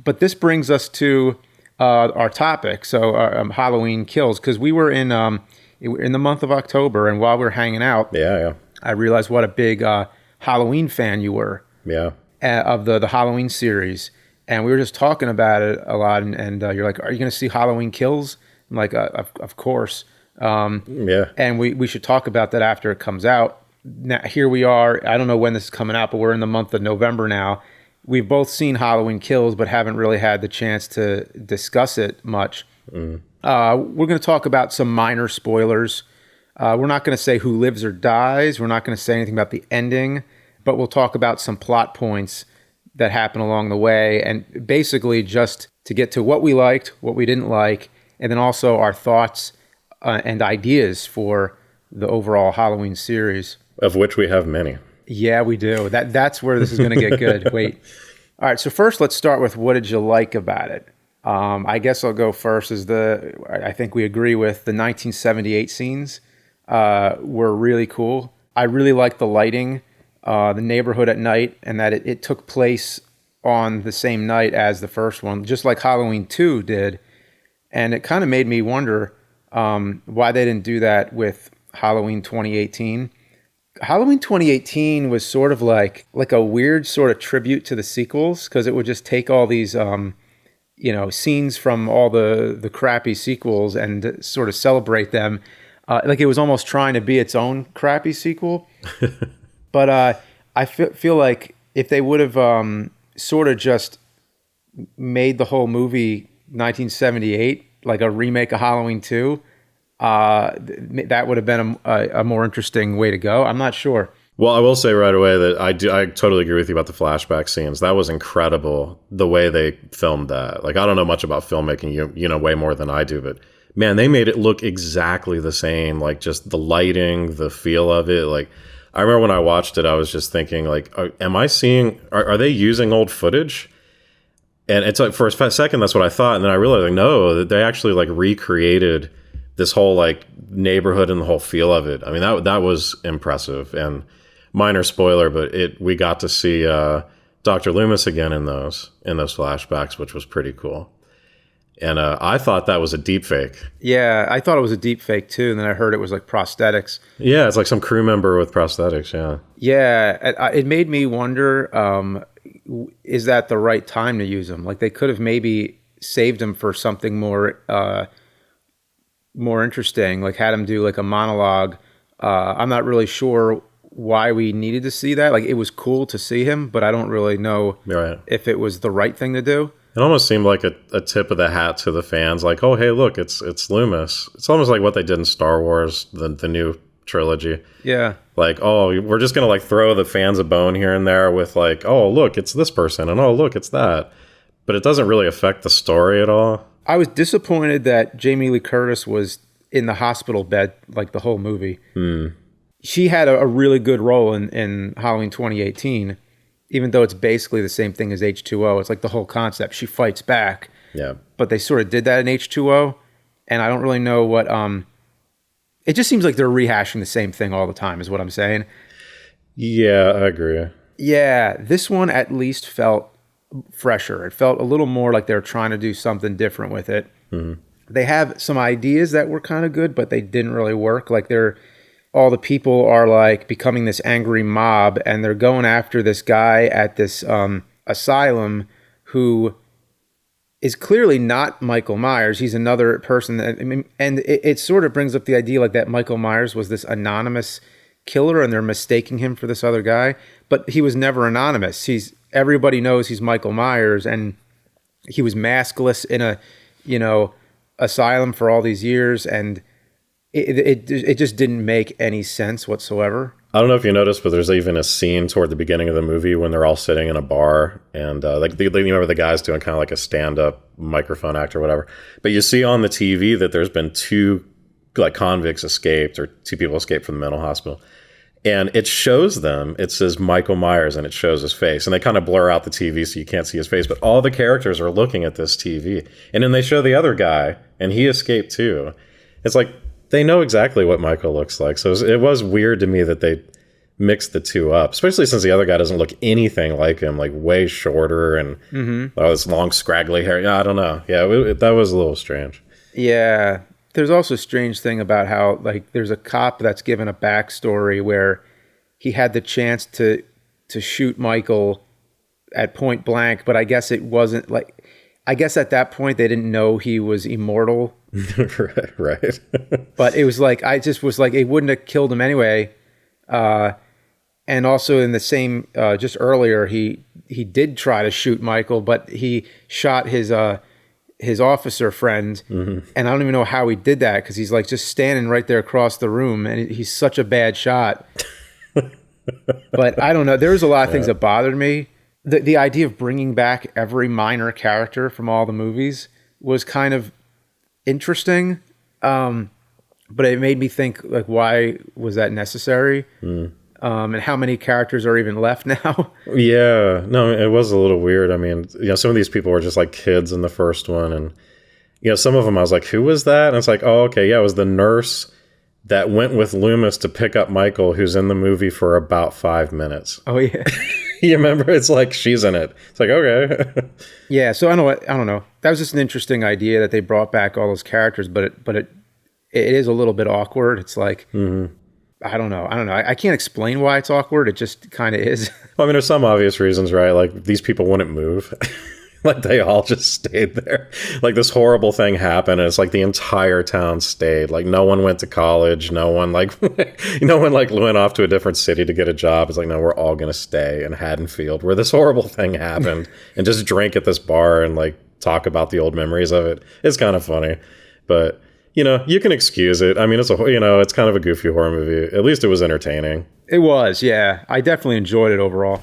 But this brings us to our topic. So Halloween Kills, because we were in the month of October, and while we were hanging out, I realized what a big Halloween fan you were. Yeah. Of the Halloween series. And we were just talking about it a lot, and you're like, are you going to see Halloween Kills? I'm like, of course. And we should talk about that after it comes out. Now, here we are. I don't know when this is coming out, but we're in the month of November now. We've both seen Halloween Kills, but haven't really had the chance to discuss it much. We're going to talk about some minor spoilers. We're not going to say who lives or dies. We're not going to say anything about the ending, but we'll talk about some plot points that happen along the way, and basically just to get to what we liked, what we didn't like, and then also our thoughts and ideas for the overall Halloween series. Of which we have many. Yeah, we do. That's where this is going to get good. Wait. All right, so first let's start with what did you like about it? I guess I'll go first. I think we agree with the 1978 scenes were really cool. I really liked the lighting, the neighborhood at night, and that it took place on the same night as the first one, just like Halloween 2 did. And it kind of made me wonder why they didn't do that with Halloween 2018. Halloween 2018 was sort of like a weird sort of tribute to the sequels, because it would just take all these scenes from all the crappy sequels and sort of celebrate them. Like it was almost trying to be its own crappy sequel. But I feel like if they would have sort of just made the whole movie 1978 like a remake of Halloween 2, that would have been a more interesting way to go. I'm not sure. Well, I will say right away that I totally agree with you about the flashback scenes. That was incredible, the way they filmed that. Like, I don't know much about filmmaking, you know way more than I do, but man, they made it look exactly the same. Like, just the lighting, the feel of it. Like, I remember when I watched it, I was just thinking, like, are they using old footage? And it's like, for a second, that's what I thought. And then I realized, like, no, that they actually like recreated this whole like neighborhood and the whole feel of it. I mean, that was impressive. And minor spoiler, but we got to see Dr. Loomis again in those flashbacks, which was pretty cool. And I thought that was a deep fake. Yeah, I thought it was a deep fake too. And then I heard it was like prosthetics. Yeah, it's like some crew member with prosthetics. Yeah. Yeah, it made me wonder, is that the right time to use them? Like, they could have maybe saved him for something more interesting, like had him do like a monologue. I'm not really sure why we needed to see that. Like, it was cool to see him, but I don't really know if it was the right thing to do. It almost seemed like a tip of the hat to the fans, like, oh, hey, look, it's Loomis. It's almost like what they did in Star Wars, the new trilogy. Yeah. Like, oh, we're just going to like throw the fans a bone here and there with like, oh, look, it's this person, and oh, look, it's that. But it doesn't really affect the story at all. I was disappointed that Jamie Lee Curtis was in the hospital bed like the whole movie. She had a really good role in Halloween 2018, even though it's basically the same thing as H2O. It's like the whole concept. She fights back. Yeah. But they sort of did that in H2O, and I don't really know what... it just seems like they're rehashing the same thing all the time, is what I'm saying. Yeah, I agree. Yeah, this one at least felt fresher. It felt a little more like they were trying to do something different with it. Mm-hmm. They have some ideas that were kind of good, but they didn't really work. Like, all the people are like becoming this angry mob, and they're going after this guy at this asylum who is clearly not Michael Myers. He's another person. And it sort of brings up the idea like that Michael Myers was this anonymous killer, and they're mistaking him for this other guy. But he was never anonymous. Everybody knows he's Michael Myers, and he was maskless in a, asylum for all these years, and it just didn't make any sense whatsoever. I don't know if you noticed, but there's even a scene toward the beginning of the movie when they're all sitting in a bar, and like you remember the guy's doing kind of like a stand-up microphone act or whatever. But you see on the TV that there's been 2 like convicts escaped, or 2 people escaped from the mental hospital. And it shows them, it says Michael Myers, and it shows his face. And they kind of blur out the TV so you can't see his face. But all the characters are looking at this TV. And then they show the other guy, and he escaped too. It's like, they know exactly what Michael looks like. So it was weird to me that they mix the two up, especially since the other guy doesn't look anything like him, like way shorter and this long scraggly hair. Yeah, I don't know. Yeah, that was a little strange. Yeah. There's also a strange thing about how, like, there's a cop that's given a backstory where he had the chance to shoot Michael at point blank, but I guess it wasn't like, I guess at that point they didn't know he was immortal. Right. But it was like, I just was like, it wouldn't have killed him anyway. And also in the same, just earlier, he did try to shoot Michael, but he shot his officer friend. And I don't even know how he did that, because he's like just standing right there across the room, and he's such a bad shot. But I don't know. There was a lot of things that bothered me. The idea of bringing back every minor character from all the movies was kind of interesting. But it made me think, like, why was that necessary? And how many characters are even left now? Yeah, no, it was a little weird. I mean, some of these people were just like kids in the first one. And, some of them I was like, who was that? And it's like, oh, okay, yeah, it was the nurse that went with Loomis to pick up Michael, who's in the movie for about 5 minutes. Oh, yeah. You remember? It's like, she's in it. It's like, okay. Yeah, so I don't know. That was just an interesting idea that they brought back all those characters, but it is a little bit awkward. It's like, I don't know. I can't explain why it's awkward. It just kind of is. Well, I mean, there's some obvious reasons, right? Like, these people wouldn't move. Like, they all just stayed there. Like, this horrible thing happened, and it's like the entire town stayed. Like, no one went to college. No one went off to a different city to get a job. It's like, no, we're all going to stay in Haddonfield, where this horrible thing happened, and just drink at this bar and, like, talk about the old memories of it. It's kind of funny. But, you can excuse it. I mean, it's kind of a goofy horror movie. At least it was entertaining. It was, yeah. I definitely enjoyed it overall.